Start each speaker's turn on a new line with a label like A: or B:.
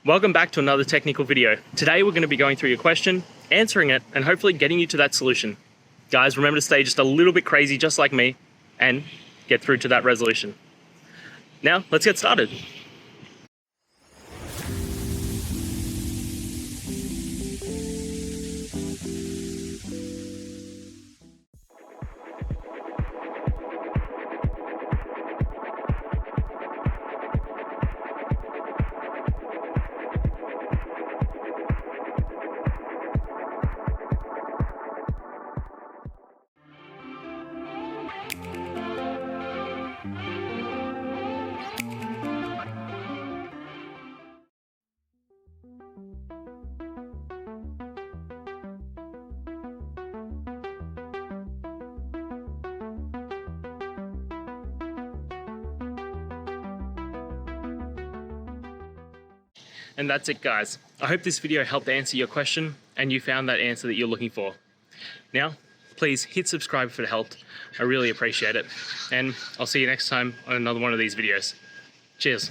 A: Welcome back to another technical video. Today we're going to be going through your question, answering it, and hopefully getting you to that solution. Guys, remember to stay just a little bit crazy just like me and get through to that resolution. Now, let's get started. And that's it, guys. I hope this video helped answer your question and you found that answer that you're looking for. Now, please hit subscribe if it helped. I really appreciate it. And I'll see you next time on another one of these videos. Cheers.